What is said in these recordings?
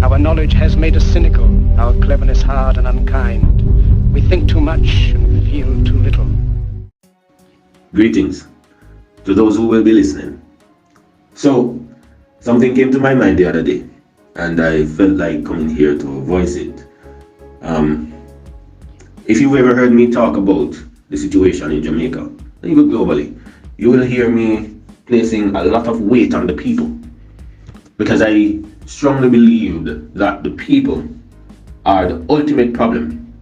Our knowledge has made us cynical, our cleverness hard and unkind. We think too much and feel too little. Greetings to those who will be listening. So, something came to my mind the other day, and I felt like coming here to voice it. If you've ever heard me talk about the situation in Jamaica, even globally, you will hear me placing a lot of weight on the people, because I strongly believed that the people are the ultimate problem.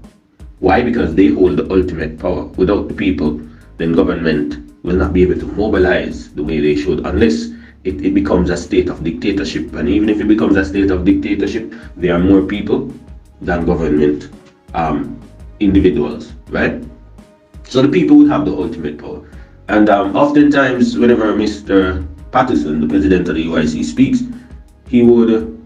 Why? Because they hold the ultimate power. Without the people, then government will not be able to mobilize the way they should, unless it becomes a state of dictatorship. And even if it becomes a state of dictatorship, there are more people than government individuals, right? So the people will have the ultimate power. And oftentimes, whenever Mr. Patterson, the president of the UIC, speaks, he would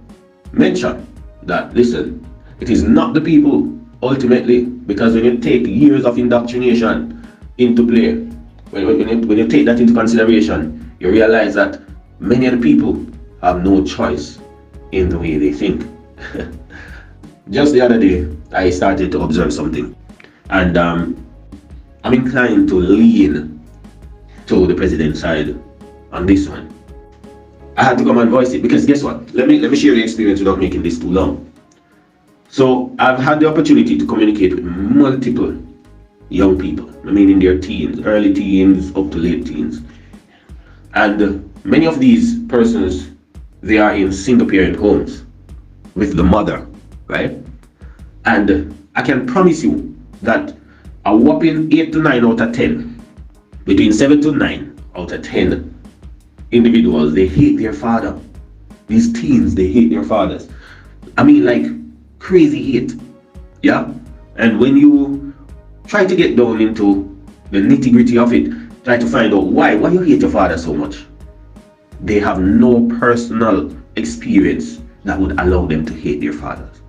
mention that, listen, it is not the people ultimately, because when you take years of indoctrination into play, when you take that into consideration, you realize that many of the people have no choice in the way they think. Just the other day, I started to observe something, and I'm inclined to lean to the president's side on this one. I had to come and voice it because guess what? Let me share the experience without making this too long. So I've had the opportunity to communicate with multiple young people, I mean in their teens, early teens up to late teens. And many of these persons, they are in single parent homes with the mother, right? And I can promise you that a whopping 8 to 9 out of 10, between 7 to 9 out of 10 individuals, they hate their father. These teens, they hate their fathers. I mean, like crazy hate, yeah? And when you try to get down into the nitty-gritty of it, try to find out why you hate your father so much, they have no personal experience that would allow them to hate their fathers.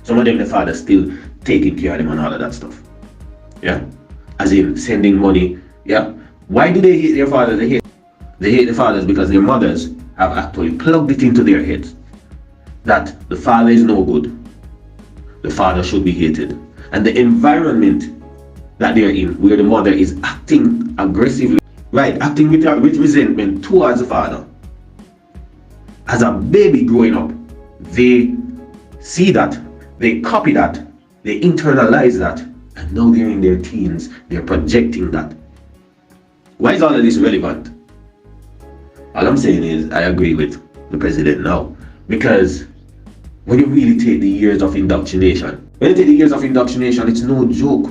Some of them, the father still taking care of them and all of that stuff, yeah? As in sending money, yeah? Why do they hate their fathers? They hate the fathers because their mothers have actually plugged it into their heads that the father is no good, the father should be hated. And the environment that they're in, where the mother is acting aggressively, right, acting with resentment towards the father. As a baby growing up, they see that, they copy that, they internalize that, and now they're in their teens, they're projecting that. Why is all of this relevant? All I'm saying is, I agree with the president now, because when you really take the years of indoctrination, it's no joke.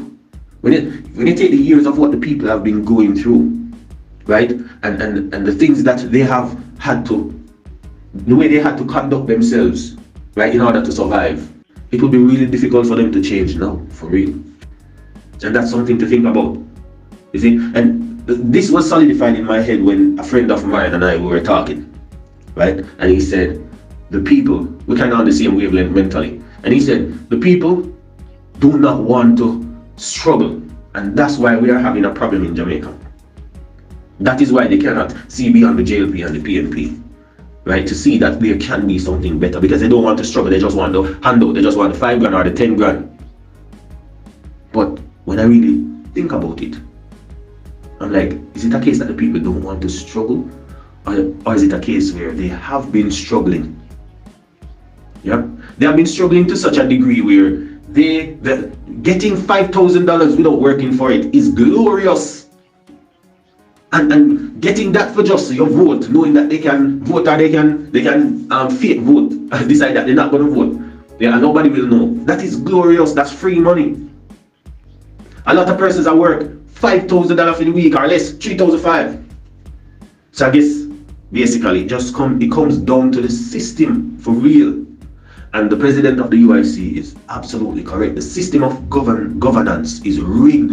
When you take the years of what the people have been going through, right, and the things that they have had to, the way they had to conduct themselves, right, in order to survive, it will be really difficult for them to change now, for real. And that's something to think about, you see. And this was solidified in my head when a friend of mine and I were talking, right? And he said, the people, we're kind of on the same wavelength mentally. And he said, the people do not want to struggle. And that's why we are having a problem in Jamaica. That is why they cannot see beyond the JLP and the PNP, right? To see that there can be something better, because they don't want to struggle. They just want the handout. They just want the 5 grand or the 10 grand. But when I really think about it, I'm like, is it a case that the people don't want to struggle? Or is it a case where they have been struggling? Yeah, they have been struggling to such a degree where getting $5,000 without working for it is glorious. And getting that for just your vote, knowing that they can vote or they can fake vote and decide that they're not going to vote. Yeah, and nobody will know. That is glorious. That's free money. A lot of persons at work, $5,000 in a week or less, $3,500. So I guess basically it comes down to the system for real. And the president of the UIC is absolutely correct. The system of governance is rigged.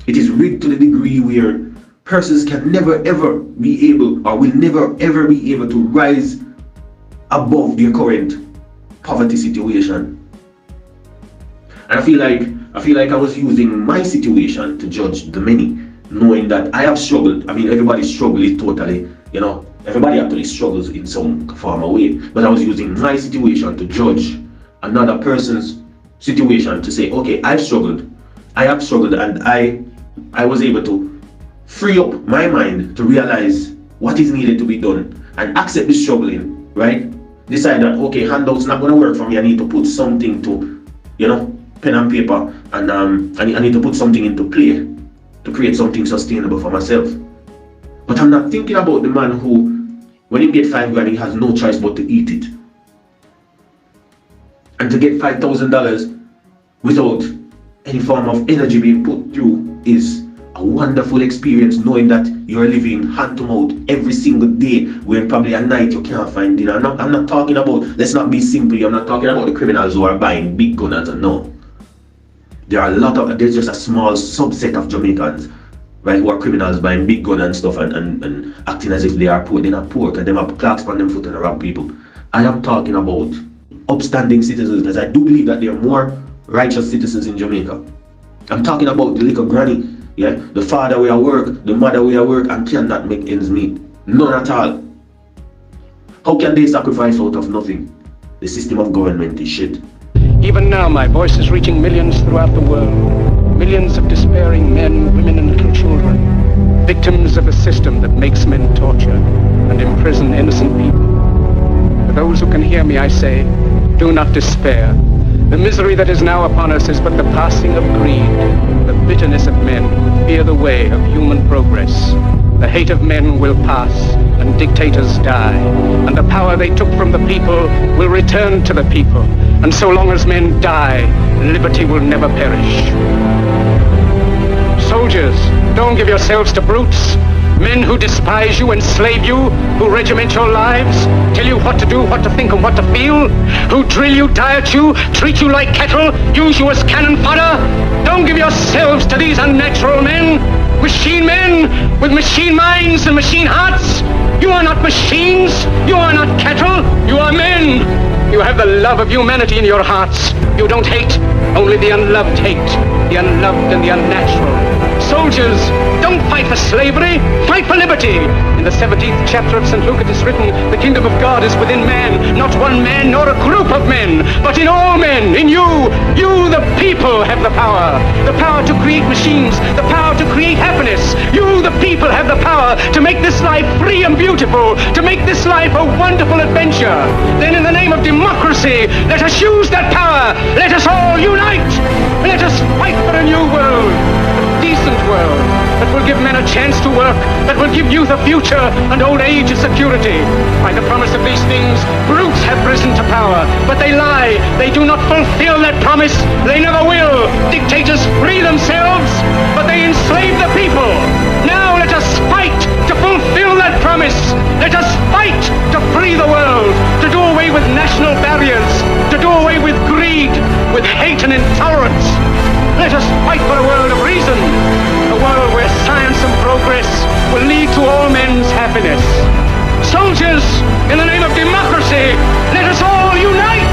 It is rigged to the degree where persons can never ever be able, or will never ever be able, to rise above their current poverty situation. And I feel like I was using my situation to judge the many, knowing that I have struggled. I mean, everybody's struggle is totally, Everybody actually struggles in some form of way. But I was using my situation to judge another person's situation to say, okay, I have struggled, and I was able to free up my mind to realize what is needed to be done and accept the struggling, right? Decide that, okay, handout's not going to work for me. I need to put something to, pen and paper, and I need to put something into play to create something sustainable for myself. But I'm not thinking about the man who, when he gets $5,000, he has no choice but to eat it. And to get $5,000 without any form of energy being put through is a wonderful experience, knowing that you're living hand to mouth every single day, when probably at night you can't find dinner. I'm not talking about, let's not be simple, I'm not talking about the criminals who are buying big guns. No. There's just a small subset of Jamaicans, right, who are criminals buying big guns and stuff and acting as if they are poor. They're not poor, because they have clocks on them foot and rob people. I am talking about upstanding citizens, because I do believe that there are more righteous citizens in Jamaica. I'm talking about the little granny, yeah, the father way at work, the mother way at work, and cannot make ends meet. None at all. How can they sacrifice out of nothing? The system of government is shit. Even now my voice is reaching millions throughout the world. Millions of despairing men, women and little children. Victims of a system that makes men torture and imprison innocent people. For those who can hear me, I say, do not despair. The misery that is now upon us is but the passing of greed, the bitterness of men who fear the way of human progress. The hate of men will pass, and dictators die, and the power they took from the people will return to the people. And so long as men die, liberty will never perish. Soldiers, don't give yourselves to brutes. Men who despise you, enslave you, who regiment your lives, tell you what to do, what to think, and what to feel, who drill you, diet you, treat you like cattle, use you as cannon fodder. Don't give yourselves to these unnatural men, machine men with machine minds and machine hearts. You are not machines, you are not cattle, you are men. You have the love of humanity in your hearts. You don't hate, only the unloved hate, the unloved and the unnatural. Soldiers, don't fight for slavery, fight for liberty. In the 17th chapter of St. Luke it is written, the kingdom of God is within man, not one man nor a group of men, but in all men, in you. You, the people, have the power to create machines, the power to create happiness. You, the people, have the power to make this life free and beautiful, to make this life a wonderful adventure. Then in the name of democracy, let us use that power. Let us all unite. Let us fight for a new world. Decent world that will give men a chance to work, that will give youth a future and old age a security. By the promise of these things, brutes have risen to power, but they lie. They do not fulfill that promise. They never will. Dictators free themselves, but they enslave the people. Now let us fight to fulfill that promise. Let us fight to free the world, to do away with national barriers, to do away with greed, with hate and intolerance. Let us fight for a world of reason, a world where science and progress will lead to all men's happiness. Soldiers, in the name of democracy, let us all unite!